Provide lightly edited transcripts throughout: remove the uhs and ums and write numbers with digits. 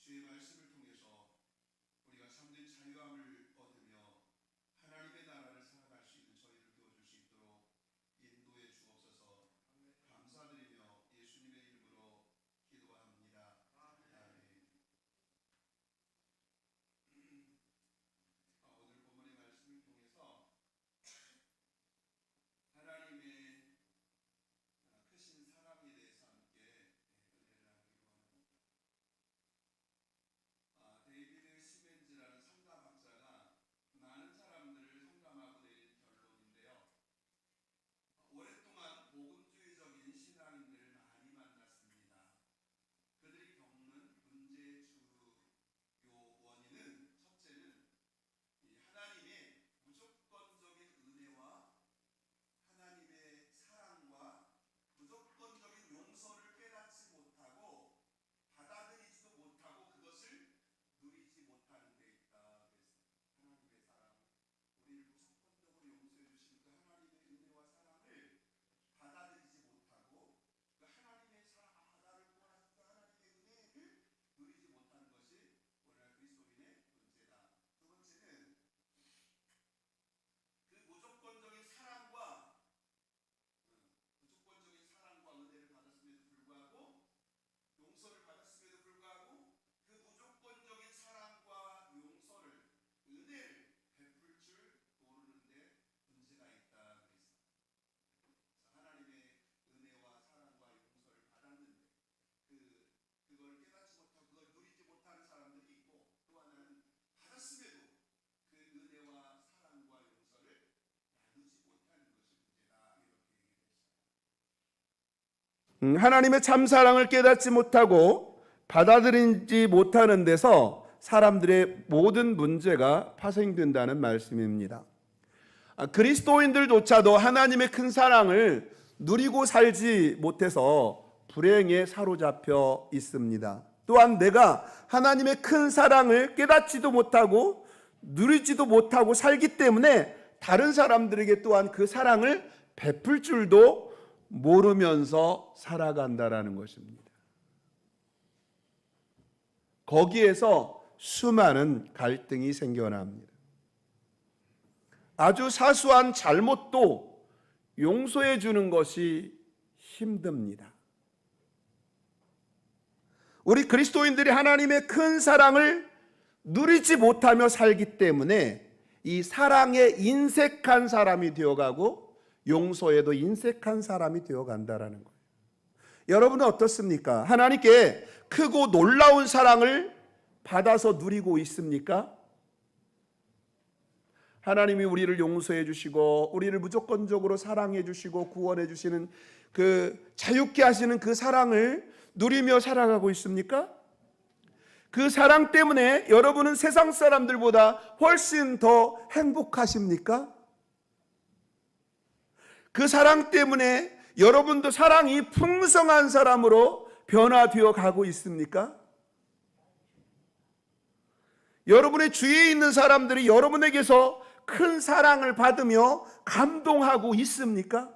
주의 말씀을 통해서 우리가 참된 자유함을 얻으며 하나님의 나라를 살아갈 수 있는 저희를 도와줄 수 있도록 인도해 주옵소서. 감사드리며 예수님의 이름으로 기도합니다. 아멘. 오늘 본문의 말씀을 통해서 하나님의 크신 사랑에 대해서 함께 은혜를 나누기로 합니다. 데이비드 시멘즈라는 성감학자가 많은 사람들을 성감하고 내린 결론인데요. 오랫동안 복음주의적인 신앙인들을 많이 만났습니다. 그들이 겪는 문제의 주요 원인은 첫째는 하나님의 무조건적인 은혜와 하나님의 사랑과 무조건적인 용서를 깨닫지 못하고 받아들이지도 못하고 그것을 누리지 못하는 데 있다. 하나님의 사랑, 우리를 무조건적으로 용서해 주신 그 하나님의 은혜와 사랑을 받아들이지 못하고 그 하나님의 사랑, 나를 구원하신 그 하나님의 은혜를 누리지 못하는 것이 오늘날 그리스도인의 문제다. 두 번째는 그 무조건적인 사랑과 은혜를 받았음에도 불구하고 용서를 받았음에도 불구하고 그 무조건적인 사랑과 용서를 은혜를 베풀 줄 모르는데 문제가 있다 그랬습니다. 하나님의 은혜와 사랑과 용서를 받았는데 그걸 깨닫지 못하고 그걸 누리지 못하는 사람들이 있고, 또 하나는 받았음에도 그 은혜와 사랑과 용서를 나누지 못하는 것이 문제다, 이렇게 얘기했어요. 하나님의 참 사랑을 깨닫지 못하고 받아들이지 못하는 데서 사람들의 모든 문제가 파생된다는 말씀입니다. 그리스도인들조차도 하나님의 큰 사랑을 누리고 살지 못해서 불행에 사로잡혀 있습니다. 또한 내가 하나님의 큰 사랑을 깨닫지도 못하고 누리지도 못하고 살기 때문에 다른 사람들에게 또한 그 사랑을 베풀 줄도 모르면서 살아간다라는 것입니다. 거기에서 수많은 갈등이 생겨납니다. 아주 사소한 잘못도 용서해 주는 것이 힘듭니다. 우리 그리스도인들이 하나님의 큰 사랑을 누리지 못하며 살기 때문에 이 사랑에 인색한 사람이 되어가고 용서에도 인색한 사람이 되어간다라는 거예요. 여러분은 어떻습니까? 하나님께 크고 놀라운 사랑을 받아서 누리고 있습니까? 하나님이 우리를 용서해 주시고 우리를 무조건적으로 사랑해 주시고 구원해 주시는 그 자유케 하시는 그 사랑을 누리며 살아가고 있습니까? 그 사랑 때문에 여러분은 세상 사람들보다 훨씬 더 행복하십니까? 그 사랑 때문에 여러분도 사랑이 풍성한 사람으로 변화되어 가고 있습니까? 여러분의 주위에 있는 사람들이 여러분에게서 큰 사랑을 받으며 감동하고 있습니까?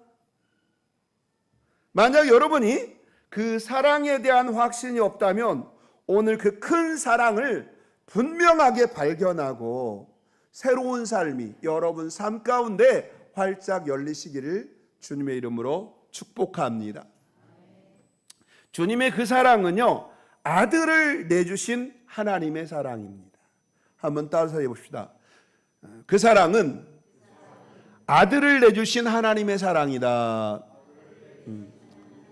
만약 여러분이 그 사랑에 대한 확신이 없다면 오늘 그 큰 사랑을 분명하게 발견하고 새로운 삶이 여러분 삶 가운데 활짝 열리시기를 주님의 이름으로 축복합니다. 주님의 그 사랑은요, 아들을 내주신 하나님의 사랑입니다. 한번 따라서 해봅시다. 그 사랑은 아들을 내주신 하나님의 사랑이다.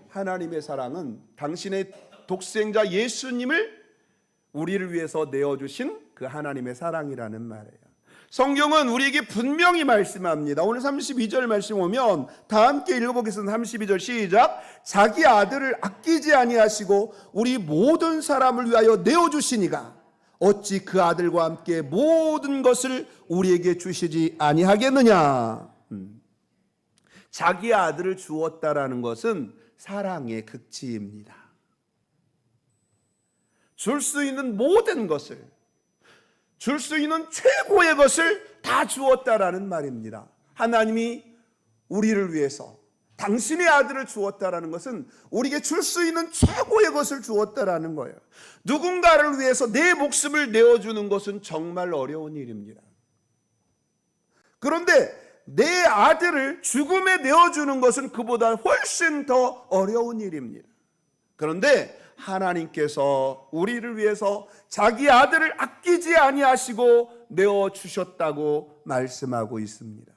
하나님의 사랑은 당신의 독생자 예수님을 우리를 위해서 내어주신 그 하나님의 사랑이라는 말이에요. 성경은 우리에게 분명히 말씀합니다. 오늘 32절 말씀 오면 다 함께 읽어보겠습니다. 32절 시작. 자기 아들을 아끼지 아니하시고 우리 모든 사람을 위하여 내어주시니가 어찌 그 아들과 함께 모든 것을 우리에게 주시지 아니하겠느냐. 자기 아들을 주었다라는 것은 사랑의 극치입니다. 줄 수 있는 모든 것을, 줄 수 있는 최고의 것을 다 주었다라는 말입니다. 하나님이 우리를 위해서 당신의 아들을 주었다라는 것은 우리에게 줄 수 있는 최고의 것을 주었다라는 거예요. 누군가를 위해서 내 목숨을 내어주는 것은 정말 어려운 일입니다. 그런데 내 아들을 죽음에 내어주는 것은 그보다 훨씬 더 어려운 일입니다. 그런데 하나님께서 우리를 위해서 자기 아들을 아끼지 아니하시고 내어주셨다고 말씀하고 있습니다.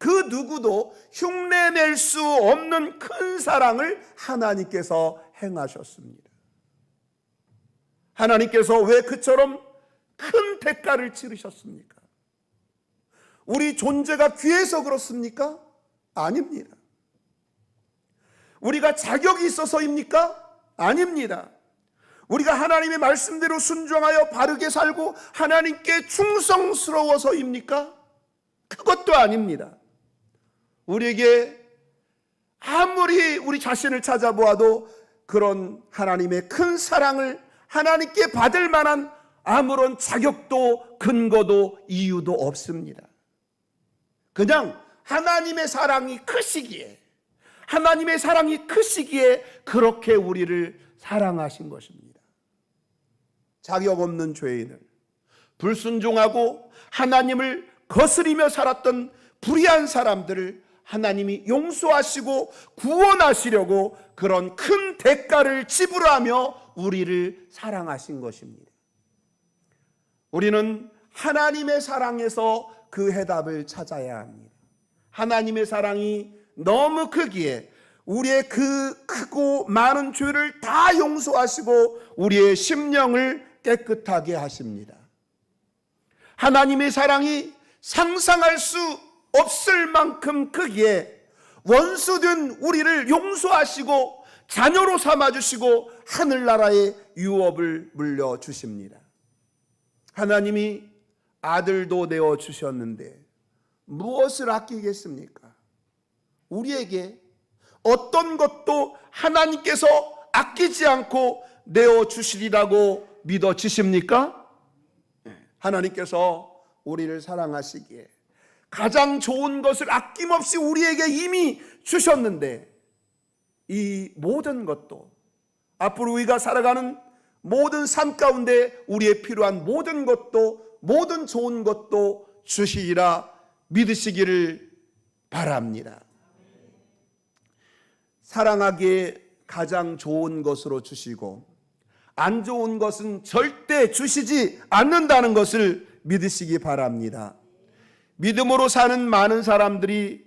그 누구도 흉내낼 수 없는 큰 사랑을 하나님께서 행하셨습니다. 하나님께서 왜 그처럼 큰 대가를 치르셨습니까? 우리 존재가 귀해서 그렇습니까? 아닙니다. 우리가 자격이 있어서입니까? 아닙니다. 우리가 하나님의 말씀대로 순종하여 바르게 살고 하나님께 충성스러워서입니까? 그것도 아닙니다. 우리에게 아무리 우리 자신을 찾아보아도 그런 하나님의 큰 사랑을 하나님께 받을 만한 아무런 자격도 근거도 이유도 없습니다. 그냥 하나님의 사랑이 크시기에 그렇게 우리를 사랑하신 것입니다. 자격 없는 죄인을 불순종하고 하나님을 거스리며 살았던 불의한 사람들을 하나님이 용서하시고 구원하시려고 그런 큰 대가를 지불하며 우리를 사랑하신 것입니다. 우리는 하나님의 사랑에서 그 해답을 찾아야 합니다. 하나님의 사랑이 너무 크기에 우리의 그 크고 많은 죄를 다 용서하시고 우리의 심령을 깨끗하게 하십니다. 하나님의 사랑이 상상할 수 없을 만큼 크기에 원수된 우리를 용서하시고 자녀로 삼아주시고 하늘나라의 유업을 물려주십니다. 하나님이 아들도 내어주셨는데 무엇을 아끼겠습니까? 우리에게 어떤 것도 하나님께서 아끼지 않고 내어주시리라고 믿어지십니까? 하나님께서 우리를 사랑하시기에 가장 좋은 것을 아낌없이 우리에게 이미 주셨는데 이 모든 것도 앞으로 우리가 살아가는 모든 삶 가운데 우리의 필요한 모든 것도 모든 좋은 것도 주시리라 믿으시기를 바랍니다. 사랑하기에 가장 좋은 것으로 주시고 안 좋은 것은 절대 주시지 않는다는 것을 믿으시기 바랍니다. 믿음으로 사는 많은 사람들이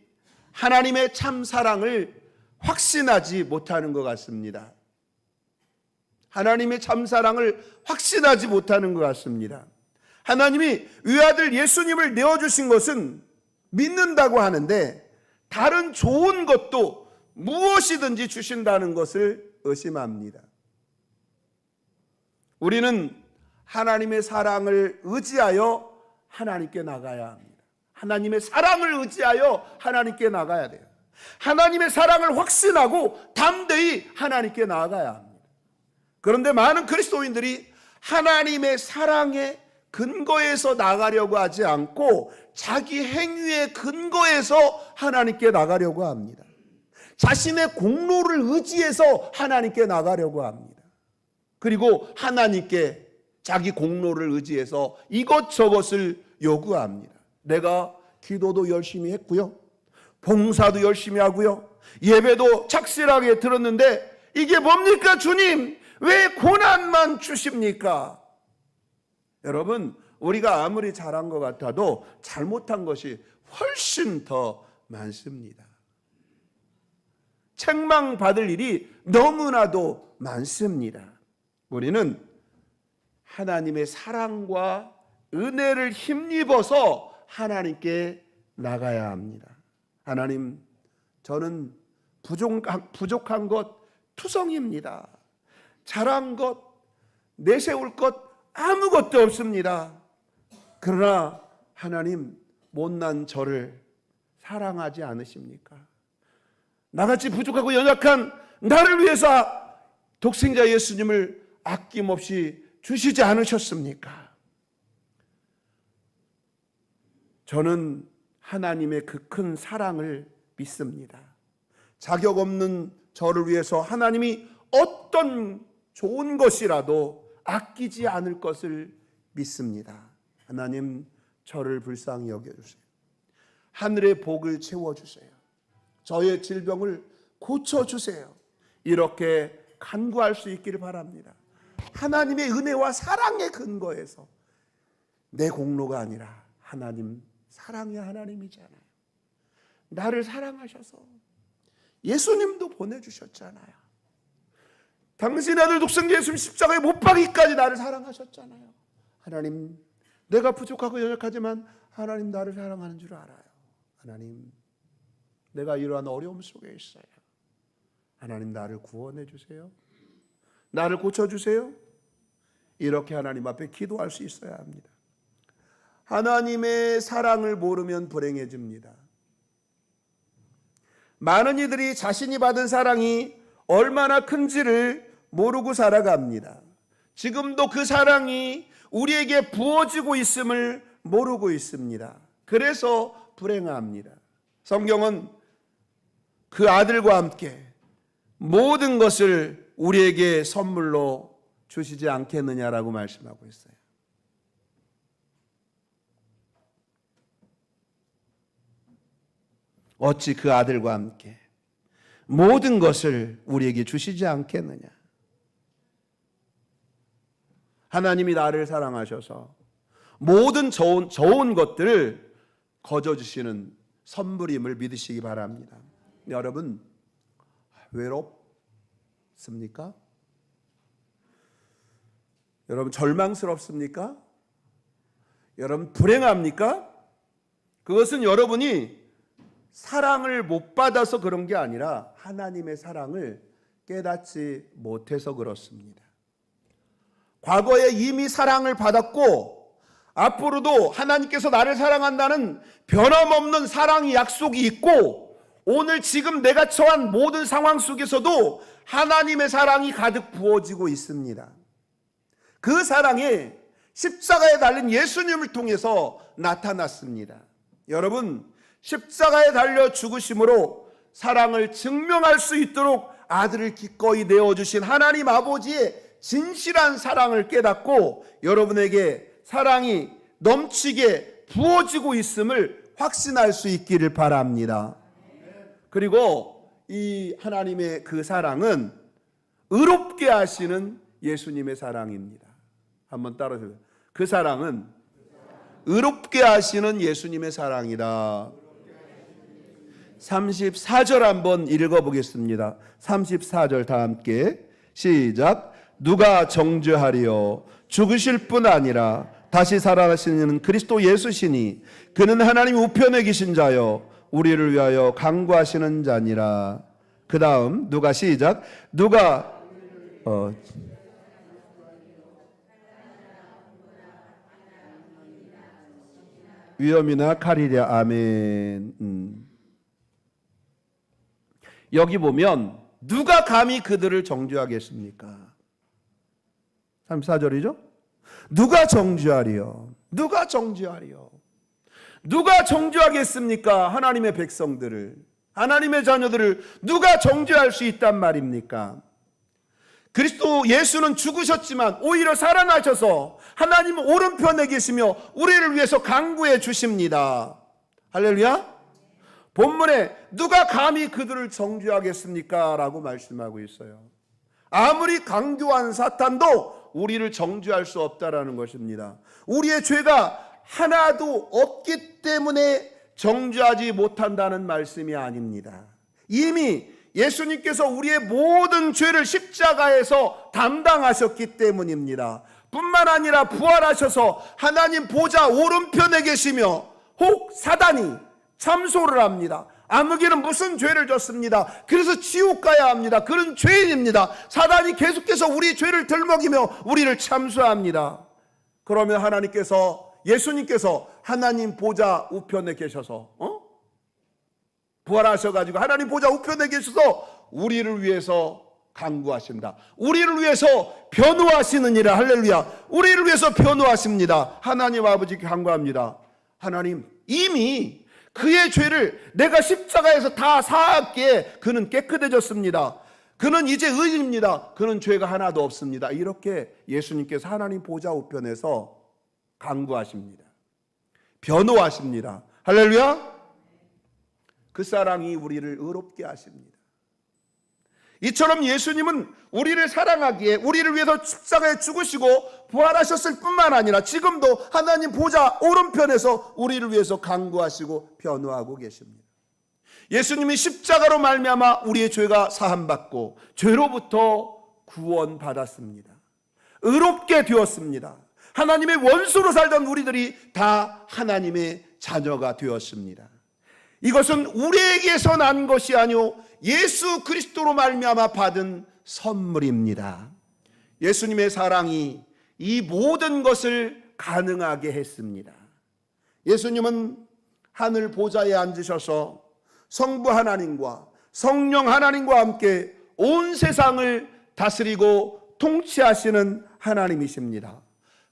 하나님의 참 사랑을 확신하지 못하는 것 같습니다. 하나님의 참 사랑을 확신하지 못하는 것 같습니다. 하나님이 외아들 예수님을 내어주신 것은 믿는다고 하는데 다른 좋은 것도 무엇이든지 주신다는 것을 의심합니다. 우리는 하나님의 사랑을 의지하여 하나님께 나가야 합니다. 하나님의 사랑을 의지하여 하나님께 나가야 돼요. 하나님의 사랑을 확신하고 담대히 하나님께 나아가야 합니다. 그런데 많은 그리스도인들이 하나님의 사랑의 근거에서 나가려고 하지 않고 자기 행위의 근거에서 하나님께 나가려고 합니다. 자신의 공로를 의지해서 하나님께 나가려고 합니다. 그리고 하나님께 자기 공로를 의지해서 이것저것을 요구합니다. 내가 기도도 열심히 했고요, 봉사도 열심히 하고요, 예배도 착실하게 들었는데 이게 뭡니까 주님? 왜 고난만 주십니까? 여러분, 우리가 아무리 잘한 것 같아도 잘못한 것이 훨씬 더 많습니다. 책망받을 일이 너무나도 많습니다. 우리는 하나님의 사랑과 은혜를 힘입어서 하나님께 나가야 합니다. 하나님, 저는 부족한 것 투성입니다. 잘한 것, 내세울 것 아무것도 없습니다. 그러나 하나님, 못난 저를 사랑하지 않으십니까? 나같이 부족하고 연약한 나를 위해서 독생자 예수님을 아낌없이 주시지 않으셨습니까? 저는 하나님의 그 큰 사랑을 믿습니다. 자격 없는 저를 위해서 하나님이 어떤 좋은 것이라도 아끼지 않을 것을 믿습니다. 하나님, 저를 불쌍히 여겨주세요. 하늘의 복을 채워주세요. 저의 질병을 고쳐주세요. 이렇게 간구할 수 있기를 바랍니다. 하나님의 은혜와 사랑의 근거에서 내 공로가 아니라 하나님 사랑의 하나님이잖아요. 나를 사랑하셔서 예수님도 보내주셨잖아요. 당신의 아들 독생자 예수님 십자가에 못 박기까지 나를 사랑하셨잖아요. 하나님, 내가 부족하고 연약하지만 하나님 나를 사랑하는 줄 알아요. 하나님, 내가 이러한 어려움 속에 있어요. 하나님, 나를 구원해 주세요. 나를 고쳐주세요. 이렇게 하나님 앞에 기도할 수 있어야 합니다. 하나님의 사랑을 모르면 불행해집니다. 많은 이들이 자신이 받은 사랑이 얼마나 큰지를 모르고 살아갑니다. 지금도 그 사랑이 우리에게 부어지고 있음을 모르고 있습니다. 그래서 불행합니다. 성경은 그 아들과 함께 모든 것을 우리에게 선물로 주시지 않겠느냐라고 말씀하고 있어요. 어찌 그 아들과 함께 모든 것을 우리에게 주시지 않겠느냐. 하나님이 나를 사랑하셔서 모든 좋은 것들을 거저주시는 선물임을 믿으시기 바랍니다. 여러분, 외롭습니까? 여러분, 절망스럽습니까? 여러분, 불행합니까? 그것은 여러분이 사랑을 못 받아서 그런 게 아니라 하나님의 사랑을 깨닫지 못해서 그렇습니다. 과거에 이미 사랑을 받았고 앞으로도 하나님께서 나를 사랑한다는 변함없는 사랑의 약속이 있고, 오늘 지금 내가 처한 모든 상황 속에서도 하나님의 사랑이 가득 부어지고 있습니다. 그 사랑이 십자가에 달린 예수님을 통해서 나타났습니다. 여러분, 십자가에 달려 죽으심으로 사랑을 증명할 수 있도록 아들을 기꺼이 내어주신 하나님 아버지의 진실한 사랑을 깨닫고 여러분에게 사랑이 넘치게 부어지고 있음을 확신할 수 있기를 바랍니다. 그리고 이 하나님의 그 사랑은 의롭게 하시는 예수님의 사랑입니다. 한번 따라서요. 그 사랑은 의롭게 하시는 예수님의 사랑이다. 34절 한번 읽어보겠습니다. 34절 다 함께 시작. 누가 정죄하리요? 죽으실 뿐 아니라 다시 살아나시는 그리스도 예수시니 그는 하나님 우편에 계신 자요 우리를 위하여 간구하시는 자니라. 그 다음 누가 시작. 누가 위험이나 칼이랴. 아멘. 여기 보면 누가 감히 그들을 정죄하겠습니까? 34절이죠? 누가 정죄하리요? 누가 정죄하리요? 누가 정죄하겠습니까? 하나님의 백성들을, 하나님의 자녀들을 누가 정죄할 수 있단 말입니까? 그리스도 예수는 죽으셨지만 오히려 살아나셔서 하나님 오른편에 계시며 우리를 위해서 간구해 주십니다. 할렐루야. 본문에 누가 감히 그들을 정죄하겠습니까? 라고 말씀하고 있어요. 아무리 강교한 사탄도 우리를 정죄할 수 없다라는 것입니다. 우리의 죄가 하나도 없기 때문에 정죄하지 못한다는 말씀이 아닙니다. 이미 예수님께서 우리의 모든 죄를 십자가에서 담당하셨기 때문입니다. 뿐만 아니라 부활하셔서 하나님 보좌 오른편에 계시며 혹 사단이 참소를 합니다. 아무개는 무슨 죄를 졌습니다. 그래서 지옥 가야 합니다. 그런 죄인입니다. 사단이 계속해서 우리 죄를 들먹이며 우리를 참소합니다. 그러면 하나님께서, 예수님께서 하나님 보좌 우편에 계셔서 부활하셔가지고 하나님 보좌 우편에 계셔서 우리를 위해서 간구하신다. 우리를 위해서 변호하시느니라. 할렐루야. 우리를 위해서 변호하십니다. 하나님 아버지께 간구합니다. 하나님, 이미 그의 죄를 내가 십자가에서 다 사았기에 그는 깨끗해졌습니다. 그는 이제 의인입니다. 그는 죄가 하나도 없습니다. 이렇게 예수님께서 하나님 보좌 우편에서 간구하십니다. 변호하십니다. 할렐루야. 그 사랑이 우리를 의롭게 하십니다. 이처럼 예수님은 우리를 사랑하기에 우리를 위해서 십자가에 죽으시고 부활하셨을 뿐만 아니라 지금도 하나님 보좌 오른편에서 우리를 위해서 간구하시고 변호하고 계십니다. 예수님이 십자가로 말미암아 우리의 죄가 사함받고 죄로부터 구원받았습니다. 의롭게 되었습니다. 하나님의 원수로 살던 우리들이 다 하나님의 자녀가 되었습니다. 이것은 우리에게서 난 것이 아니오 예수 그리스도로 말미암아 받은 선물입니다. 예수님의 사랑이 이 모든 것을 가능하게 했습니다. 예수님은 하늘 보좌에 앉으셔서 성부 하나님과 성령 하나님과 함께 온 세상을 다스리고 통치하시는 하나님이십니다.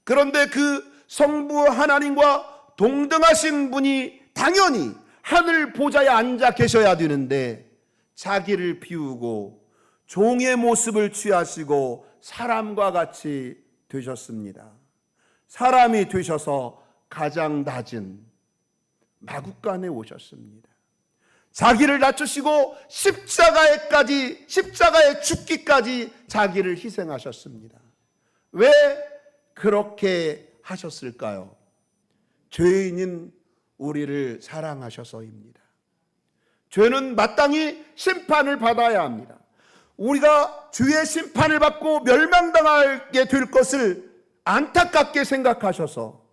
그런데 그 성부 하나님과 동등하신 분이 당연히 하늘 보좌에 앉아 계셔야 되는데 자기를 비우고 종의 모습을 취하시고 사람과 같이 되셨습니다. 사람이 되셔서 가장 낮은 마구간에 오셨습니다. 자기를 낮추시고 십자가에 죽기까지 자기를 희생하셨습니다. 왜 그렇게 하셨을까요? 죄인인 우리를 사랑하셔서입니다. 죄는 마땅히 심판을 받아야 합니다. 우리가 주의 심판을 받고 멸망당하게 될 것을 안타깝게 생각하셔서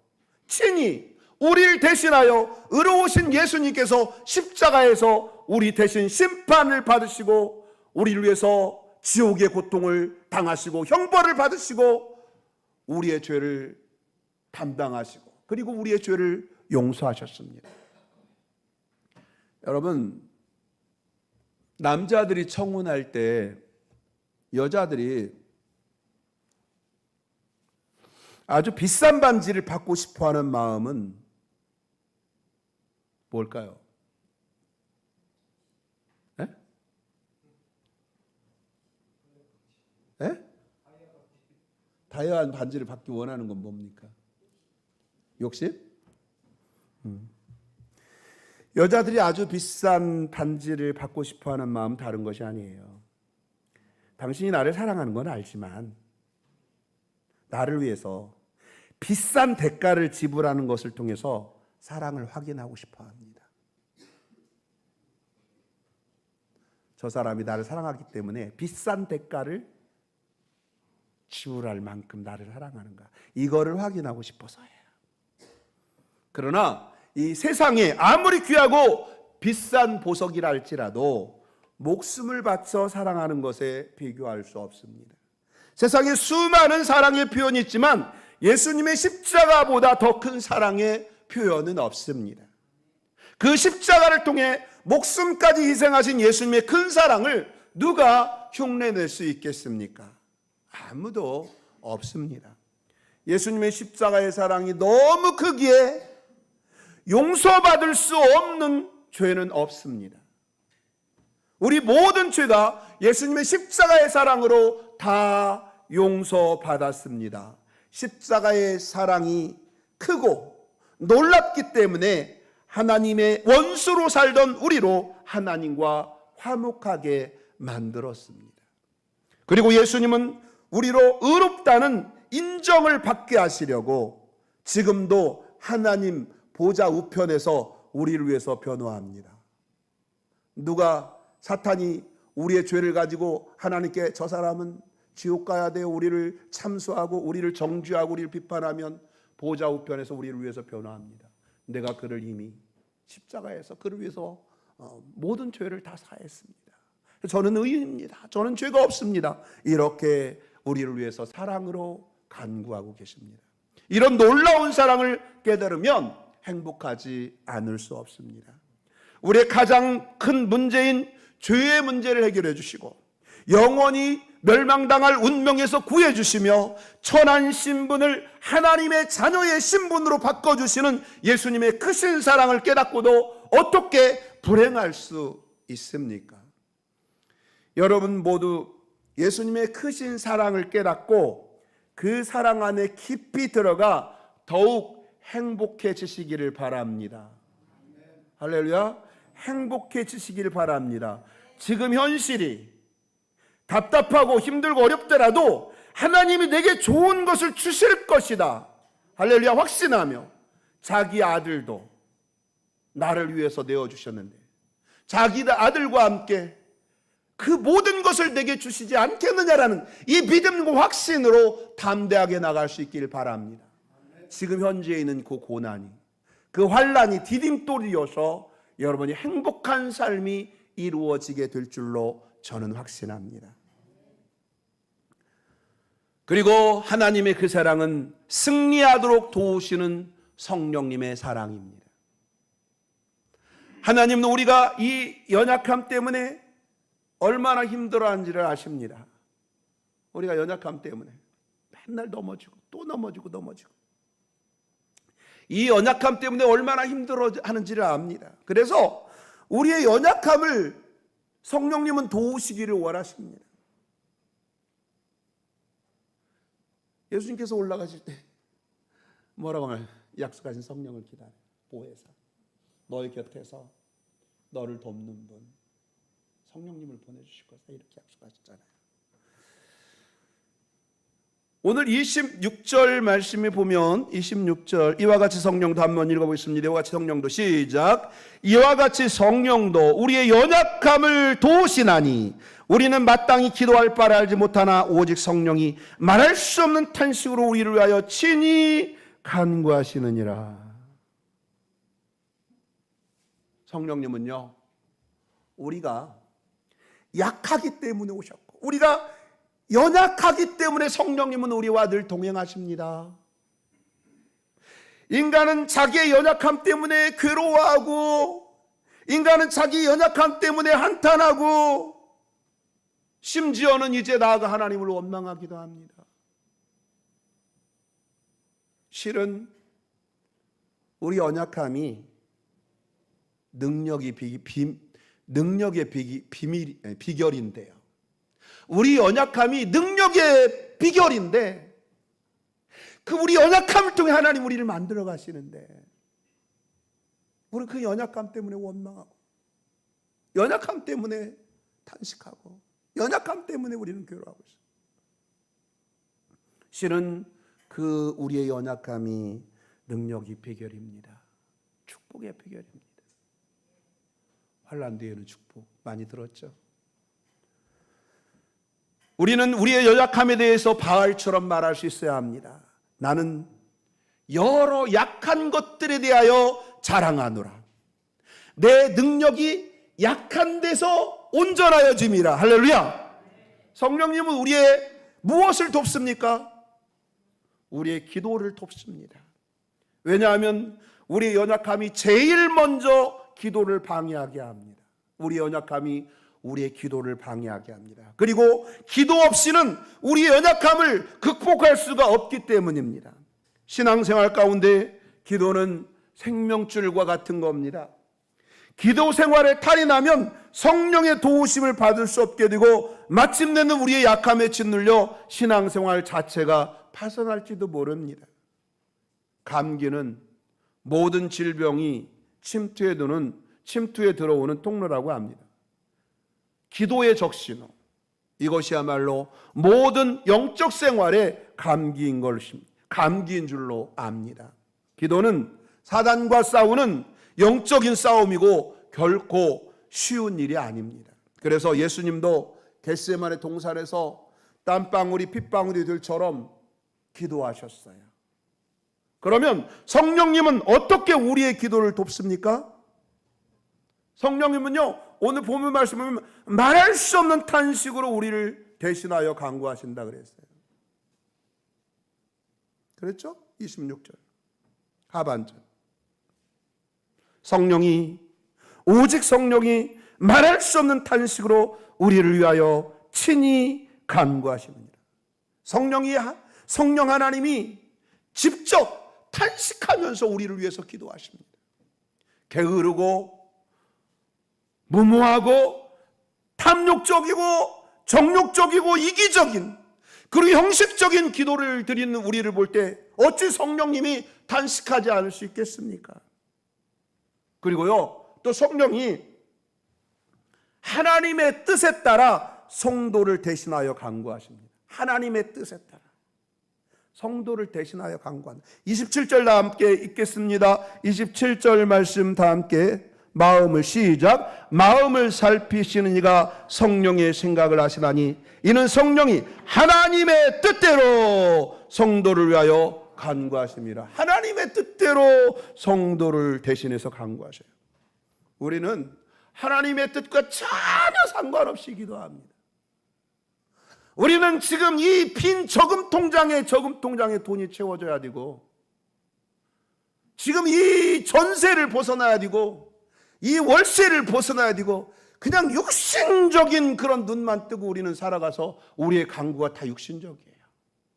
친히 우리를 대신하여 의로우신 예수님께서 십자가에서 우리 대신 심판을 받으시고 우리를 위해서 지옥의 고통을 당하시고 형벌을 받으시고 우리의 죄를 담당하시고 그리고 우리의 죄를 용서하셨습니다. 여러분, 남자들이 청혼할 때 여자들이 아주 비싼 반지를 받고 싶어하는 마음은 뭘까요? 에? 에? 다이아한 반지를 받기 원하는 건 뭡니까? 욕심? 여자들이 아주 비싼 반지를 받고 싶어하는 마음 다른 것이 아니에요. 당신이 나를 사랑하는 건 알지만 나를 위해서 비싼 대가를 지불하는 것을 통해서 사랑을 확인하고 싶어 합니다. 저 사람이 나를 사랑하기 때문에 비싼 대가를 지불할 만큼 나를 사랑하는가, 이거를 확인하고 싶어서예요. 그러나 이 세상에 아무리 귀하고 비싼 보석이라 할지라도 목숨을 바쳐 사랑하는 것에 비교할 수 없습니다. 세상에 수많은 사랑의 표현이 있지만 예수님의 십자가보다 더 큰 사랑의 표현은 없습니다. 그 십자가를 통해 목숨까지 희생하신 예수님의 큰 사랑을 누가 흉내낼 수 있겠습니까? 아무도 없습니다. 예수님의 십자가의 사랑이 너무 크기에 용서받을 수 없는 죄는 없습니다. 우리 모든 죄가 예수님의 십자가의 사랑으로 다 용서받았습니다. 십자가의 사랑이 크고 놀랍기 때문에 하나님의 원수로 살던 우리로 하나님과 화목하게 만들었습니다. 그리고 예수님은 우리로 의롭다는 인정을 받게 하시려고 지금도 하나님 보좌 우편에서 우리를 위해서 변호합니다. 누가 사탄이 우리의 죄를 가지고 하나님께 저 사람은 지옥 가야 돼요, 우리를 참수하고 우리를 정죄하고 우리를 비판하면 보좌 우편에서 우리를 위해서 변호합니다. 내가 그를 이미 십자가에서 그를 위해서 모든 죄를 다 사했습니다. 저는 의인입니다. 저는 죄가 없습니다. 이렇게 우리를 위해서 사랑으로 간구하고 계십니다. 이런 놀라운 사랑을 깨달으면 행복하지 않을 수 없습니다. 우리의 가장 큰 문제인 죄의 문제를 해결해 주시고 영원히 멸망당할 운명에서 구해 주시며 천한 신분을 하나님의 자녀의 신분으로 바꿔주시는 예수님의 크신 사랑을 깨닫고도 어떻게 불행할 수 있습니까? 여러분 모두 예수님의 크신 사랑을 깨닫고 그 사랑 안에 깊이 들어가 더욱 행복해지시기를 바랍니다. 할렐루야. 행복해지시기를 바랍니다. 지금 현실이 답답하고 힘들고 어렵더라도 하나님이 내게 좋은 것을 주실 것이다. 할렐루야. 확신하며 자기 아들도 나를 위해서 내어주셨는데 자기 아들과 함께 그 모든 것을 내게 주시지 않겠느냐라는 이 믿음과 확신으로 담대하게 나갈 수 있기를 바랍니다. 지금 현재에 있는 그 고난이, 그 환란이 디딤돌이어서 여러분이 행복한 삶이 이루어지게 될 줄로 저는 확신합니다. 그리고 하나님의 그 사랑은 승리하도록 도우시는 성령님의 사랑입니다. 하나님은 우리가 이 연약함 때문에 얼마나 힘들어하는지를 아십니다. 우리가 연약함 때문에 맨날 넘어지고 또 넘어지고 이 연약함 때문에 얼마나 힘들어하는지를 압니다. 그래서 우리의 연약함을 성령님은 도우시기를 원하십니다. 예수님께서 올라가실 때 뭐라고 하나요? 약속하신 성령을 기다려 보혜사 너의 곁에서 너를 돕는 분 성령님을 보내주실 것이다 이렇게 약속하셨잖아요. 오늘 26절 말씀에 보면 26절 이와 같이 성령도 한번 읽어보겠습니다. 이와 같이 성령도 시작. 이와 같이 성령도 우리의 연약함을 도우시나니 우리는 마땅히 기도할 바를 알지 못하나 오직 성령이 말할 수 없는 탄식으로 우리를 위하여 친히 간구하시느니라. 성령님은요 우리가 약하기 때문에 오셨고 우리가 연약하기 때문에 성령님은 우리와 늘 동행하십니다. 인간은 자기의 연약함 때문에 괴로워하고 인간은 자기 연약함 때문에 한탄하고 심지어는 이제 나아가 하나님을 원망하기도 합니다. 실은 우리 연약함이 능력의 비결인데요. 우리 연약함이 능력의 비결인데 그 우리 연약함을 통해 하나님 우리를 만들어 가시는데 우리는 그 연약함 때문에 원망하고 연약함 때문에 탄식하고 연약함 때문에 우리는 괴로워하고 있어요. 실은 그 우리의 연약함이 능력의 비결입니다. 축복의 비결입니다. 환난 뒤에는 축복 많이 들었죠. 우리는 우리의 연약함에 대해서 바알처럼 말할 수 있어야 합니다. 나는 여러 약한 것들에 대하여 자랑하노라. 내 능력이 약한 데서 온전하여짐이라. 할렐루야. 성령님은 우리의 무엇을 돕습니까? 우리의 기도를 돕습니다. 왜냐하면 우리의 연약함이 제일 먼저 기도를 방해하게 합니다. 우리의 연약함이 우리의 기도를 방해하게 합니다. 그리고 기도 없이는 우리의 연약함을 극복할 수가 없기 때문입니다. 신앙생활 가운데 기도는 생명줄과 같은 겁니다. 기도 생활에 탈이 나면 성령의 도우심을 받을 수 없게 되고 마침내는 우리의 약함에 짓눌려 신앙생활 자체가 파산할지도 모릅니다. 감기는 모든 질병이 침투에 들어오는 통로라고 합니다. 기도의 적신호, 이것이야말로 모든 영적 생활의 감기인 줄로 압니다. 기도는 사단과 싸우는 영적인 싸움이고 결코 쉬운 일이 아닙니다. 그래서 예수님도 겟세마네 동산에서 땀방울이 핏방울이 들처럼 기도하셨어요. 그러면 성령님은 어떻게 우리의 기도를 돕습니까? 성령님은요 오늘 본문 말씀을 보면 말할 수 없는 탄식으로 우리를 대신하여 간구하신다 그랬어요. 그랬죠? 26절 하반절 오직 성령이 말할 수 없는 탄식으로 우리를 위하여 친히 간구하십니다. 성령 하나님이 직접 탄식하면서 우리를 위해서 기도하십니다. 게으르고 무모하고 탐욕적이고 정욕적이고 이기적인 그리고 형식적인 기도를 드리는 우리를 볼 때 어찌 성령님이 단식하지 않을 수 있겠습니까? 그리고요, 또 성령이 하나님의 뜻에 따라 성도를 대신하여 간구하십니다. 하나님의 뜻에 따라 성도를 대신하여 간구한다. 27절 다 함께 읽겠습니다. 27절 말씀 다 함께 마음을 시작. 마음을 살피시는 이가 성령의 생각을 하시나니 이는 성령이 하나님의 뜻대로 성도를 위하여 간구하십니다. 하나님의 뜻대로 성도를 대신해서 간구하셔요. 우리는 하나님의 뜻과 전혀 상관없이 기도합니다. 우리는 지금 이 빈 저금 통장에 돈이 채워져야 되고, 지금 이 전세를 벗어나야 되고, 이 월세를 벗어나야 되고, 그냥 육신적인 그런 눈만 뜨고 우리는 살아가서 우리의 간구가 다 육신적이에요.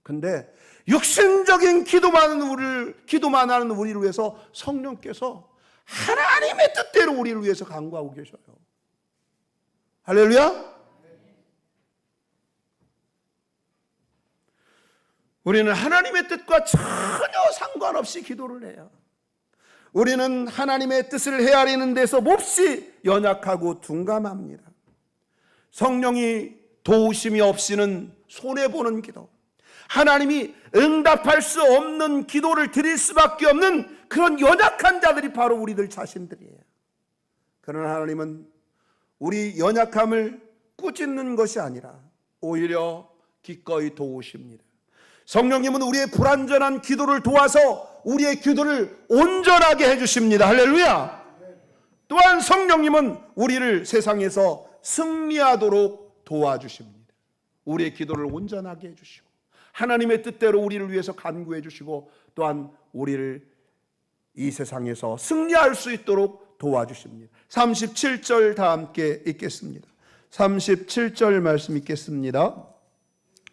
근데 육신적인 기도만 하는 우리를 위해서 성령께서 하나님의 뜻대로 우리를 위해서 간구하고 계셔요. 할렐루야. 우리는 하나님의 뜻과 전혀 상관없이 기도를 해요. 우리는 하나님의 뜻을 헤아리는 데서 몹시 연약하고 둔감합니다. 성령이 도우심이 없이는 손해보는 기도, 하나님이 응답할 수 없는 기도를 드릴 수밖에 없는 그런 연약한 자들이 바로 우리들 자신들이에요. 그러나 하나님은 우리 연약함을 꾸짖는 것이 아니라 오히려 기꺼이 도우십니다. 성령님은 우리의 불완전한 기도를 도와서 우리의 기도를 온전하게 해주십니다. 할렐루야. 또한 성령님은 우리를 세상에서 승리하도록 도와주십니다. 우리의 기도를 온전하게 해주시고 하나님의 뜻대로 우리를 위해서 간구해 주시고 또한 우리를 이 세상에서 승리할 수 있도록 도와주십니다. 37절 다 함께 읽겠습니다. 37절 말씀 읽겠습니다.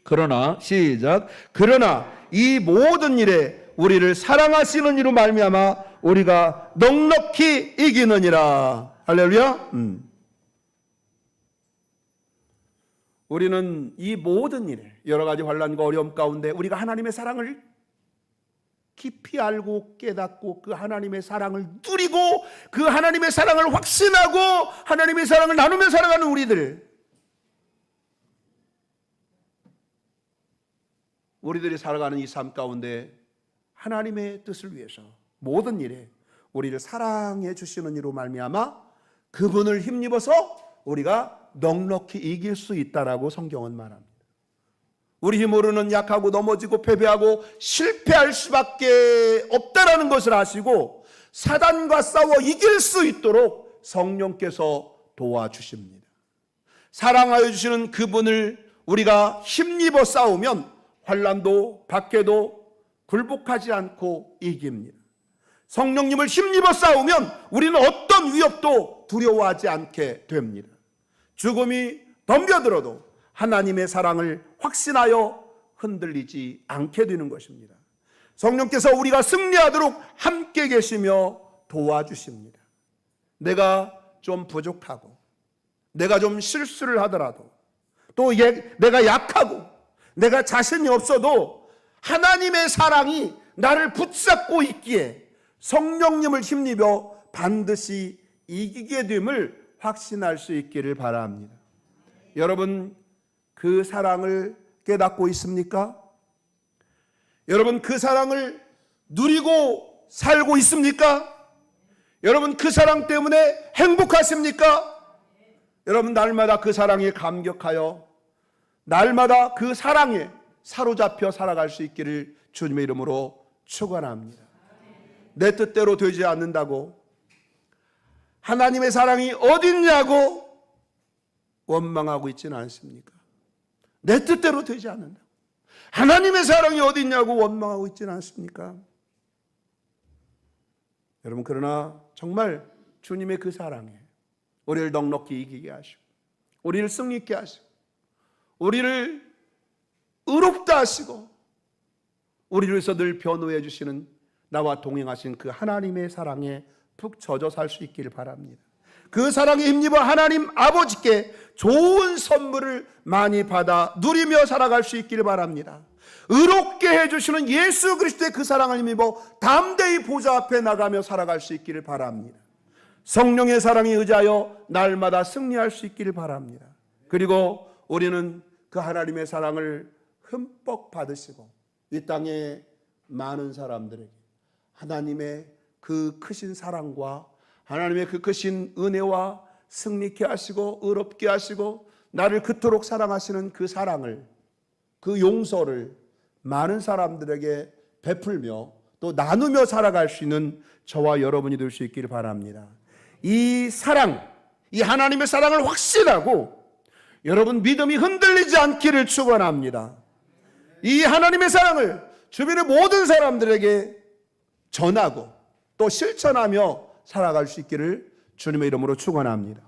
그러나 시작. 그러나 이 모든 일에 우리를 사랑하시는 이로 말미암아 우리가 넉넉히 이기느니라. 할렐루야. 우리는 이 모든 일에 여러 가지 환난과 어려움 가운데 우리가 하나님의 사랑을 깊이 알고 깨닫고 그 하나님의 사랑을 누리고 그 하나님의 사랑을 확신하고 하나님의 사랑을 나누며 살아가는 우리들이 살아가는 이 삶 가운데 하나님의 뜻을 위해서 모든 일에 우리를 사랑해 주시는 이로 말미암아 그분을 힘입어서 우리가 넉넉히 이길 수 있다라고 성경은 말합니다. 우리 힘으로는 약하고 넘어지고 패배하고 실패할 수밖에 없다라는 것을 아시고 사단과 싸워 이길 수 있도록 성령께서 도와주십니다. 사랑하여 주시는 그분을 우리가 힘입어 싸우면 환난도 밖에도 굴복하지 않고 이깁니다. 성령님을 힘입어 싸우면 우리는 어떤 위협도 두려워하지 않게 됩니다. 죽음이 덤벼들어도 하나님의 사랑을 확신하여 흔들리지 않게 되는 것입니다. 성령께서 우리가 승리하도록 함께 계시며 도와주십니다. 내가 좀 부족하고 내가 좀 실수를 하더라도 또 내가 약하고 내가 자신이 없어도 하나님의 사랑이 나를 붙잡고 있기에 성령님을 힘입어 반드시 이기게 됨을 확신할 수 있기를 바랍니다. 여러분 그 사랑을 깨닫고 있습니까? 여러분 그 사랑을 누리고 살고 있습니까? 여러분 그 사랑 때문에 행복하십니까? 여러분 날마다 그 사랑에 감격하여 날마다 그 사랑에 사로잡혀 살아갈 수 있기를 주님의 이름으로 축원합니다. 내 뜻대로 되지 않는다고 하나님의 사랑이 어딨냐고 원망하고 있지는 않습니까? 내 뜻대로 되지 않는다고 하나님의 사랑이 어딨냐고 원망하고 있지는 않습니까? 여러분 그러나 정말 주님의 그 사랑에 우리를 넉넉히 이기게 하시고 우리를 승리케 하시고 우리를 의롭다 하시고 우리를 위해서 늘 변호해 주시는 나와 동행하신 그 하나님의 사랑에 푹 젖어 살 수 있기를 바랍니다. 그 사랑에 힘입어 하나님 아버지께 좋은 선물을 많이 받아 누리며 살아갈 수 있기를 바랍니다. 의롭게 해주시는 예수 그리스도의 그 사랑을 힘입어 담대히 보좌 앞에 나가며 살아갈 수 있기를 바랍니다. 성령의 사랑에 의지하여 날마다 승리할 수 있기를 바랍니다. 그리고 우리는 그 하나님의 사랑을 흠뻑 받으시고 이 땅에 많은 사람들에게 하나님의 그 크신 사랑과 하나님의 그 크신 은혜와 승리케 하시고 의롭게 하시고 나를 그토록 사랑하시는 그 사랑을, 그 용서를 많은 사람들에게 베풀며 또 나누며 살아갈 수 있는 저와 여러분이 될 수 있기를 바랍니다. 이 사랑, 이 하나님의 사랑을 확신하고 여러분 믿음이 흔들리지 않기를 축원합니다. 이 하나님의 사랑을 주변의 모든 사람들에게 전하고 또 실천하며 살아갈 수 있기를 주님의 이름으로 축원합니다.